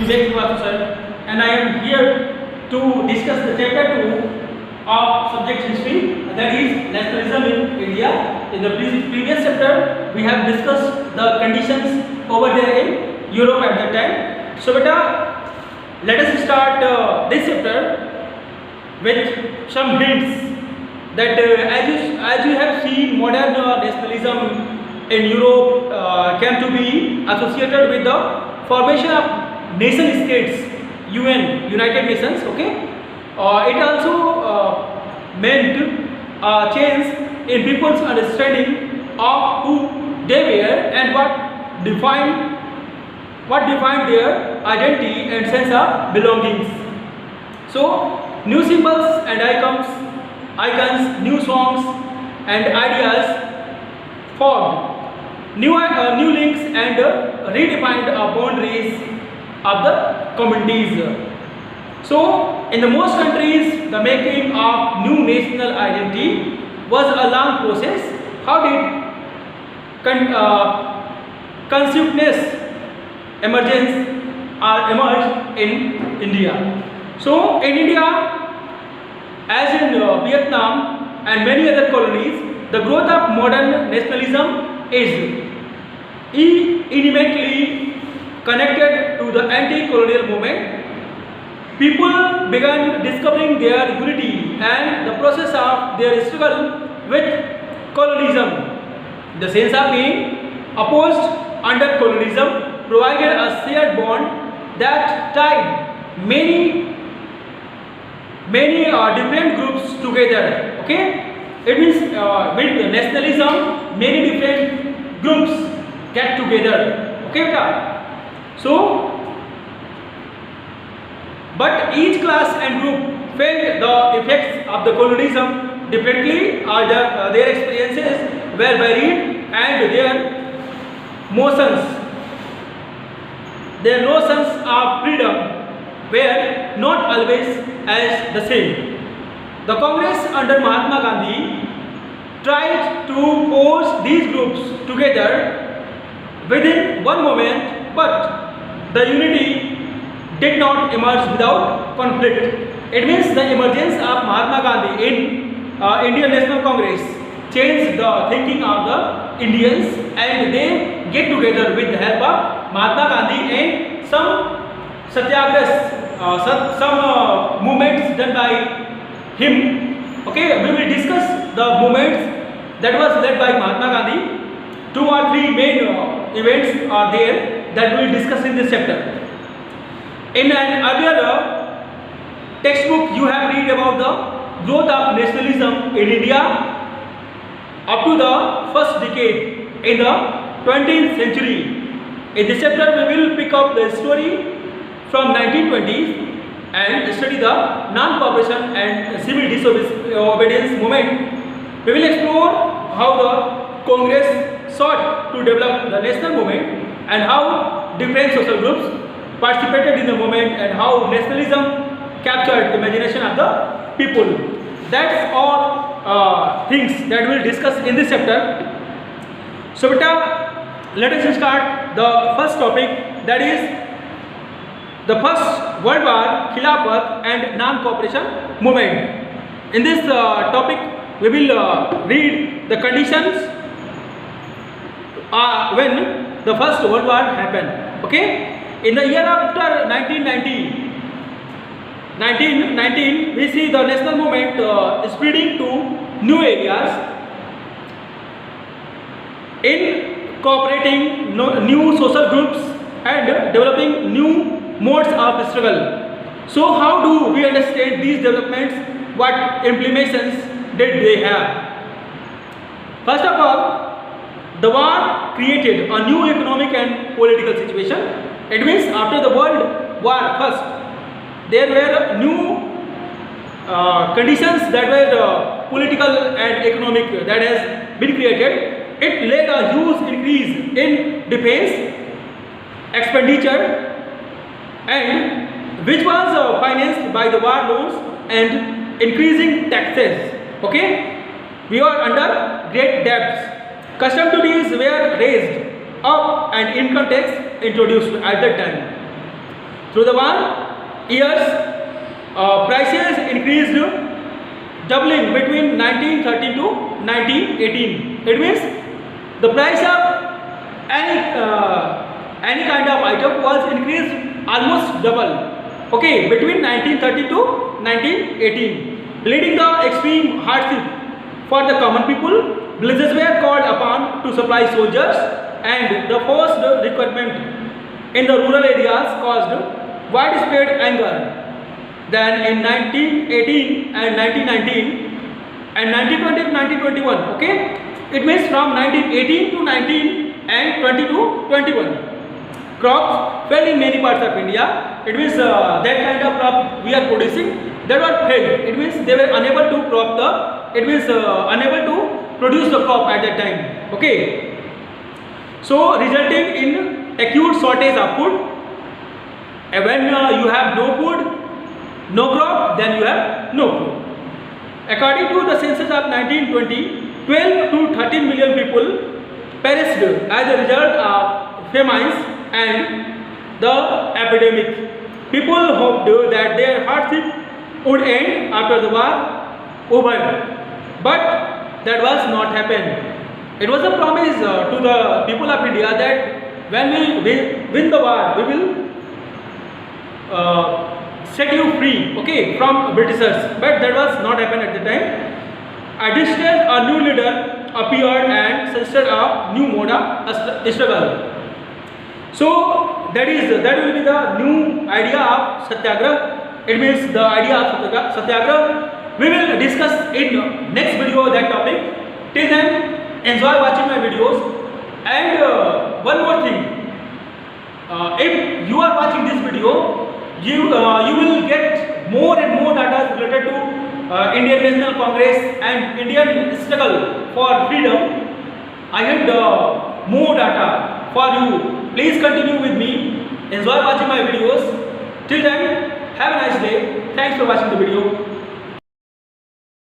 Vivek Srivastava sir, and I am here to discuss the chapter 2 of subject history, that is nationalism in India. In the previous chapter, we have discussed the conditions over there in Europe at that time. So, beta, let us start this chapter with some hints that as you have seen, modern nationalism in Europe came to be associated with the formation of nation states, UN, United Nations. Okay, it also meant a change in people's understanding of who they were and what defined their identity and sense of belongings. So, new symbols and icons, new songs and ideas formed, new links and redefined boundaries of the communities. So, in the most countries, the making of new national identity was a long process. How did consciousness emerge in India? So, in India, as in Vietnam and many other colonies, the growth of modern nationalism is intimately connected to the anti-colonial movement. People began discovering their unity and the process of their struggle with colonialism. The sense of being opposed under colonialism provided a shared bond that tied many different groups together. Okay, it means with nationalism, many different groups get together. Okay, so. But each class and group felt the effects of the colonialism differently, or their experiences were varied, and their notions of freedom were not always as the same. The Congress under Mahatma Gandhi tried to force these groups together within one movement, but the unity did not emerge without conflict. It means the emergence of Mahatma Gandhi in Indian National Congress changed the thinking of the Indians, and they get together with the help of Mahatma Gandhi and some satyagrahas, some movements done by him. Okay, we will discuss the movements that was led by Mahatma Gandhi. 2 or 3 main events are there that we will discuss in this chapter. In an earlier textbook, you have read about the growth of nationalism in India up to the first decade in the 20th century. In this chapter, we will pick up the story from 1920s and study the non-cooperation and civil disobedience movement. We will explore how the Congress sought to develop the national movement and how different social groups participated in the movement and how nationalism captured the imagination of the people. That's all things that we will discuss in this chapter. So, let us start the first topic, that is the First World War, Khilafat and non-cooperation movement. In this topic, we will read the conditions when the First World War happened. Okay. In the year after 1919, we see the national movement spreading to new areas, incorporating new social groups and developing new modes of struggle. So, how do we understand these developments? What implications did they have? First of all, the war created a new economic and political situation. It means after the World War first, there were new conditions that were political and economic that has been created. It led a huge increase in defense expenditure, and which was financed by the war loans and increasing taxes. Okay, we are under great debts. Custom duties were raised up and income tax introduced at that time. Through the 1 years, prices increased, doubling between 1913 to 1918. It means the price of any kind of item was increased almost double. Okay, between 1930 to 1918, leading the extreme hardship for the common people. Villages were called upon to supply soldiers, and the forced recruitment in the rural areas caused widespread anger. Then in 1918 and 1919 and 1920 to 1921, okay, it means from 1918 to 19 and 20 to 21, crops failed in many parts of India. It means that kind of crop we are producing, that was failed. It means they were unable to crop the, it means unable to produce the crop at that time. Okay, so resulting in acute shortage of food. And when you have no food, no crop, then you have no food. According to the census of 1920, 12 to 13 million people perished as a result of famines and the epidemic. People hoped that their hardship would end after the war over, but that was not happened. It was a promise to the people of India that when we win the war, we will set you free, okay, from Britishers. But that was not happened at the time. At this stage, a new leader appeared and suggested a new mode of struggle. So that will be the new idea of Satyagraha. It means the idea of Satyagraha. We will discuss in next video that topic. Till then, enjoy watching my videos. And one more thing, if you are watching this video, you will get more and more data related to Indian National Congress and Indian struggle for freedom. I have more data for you. Please continue with me. Enjoy watching my videos. Till then, have a nice day. Thanks for watching the video.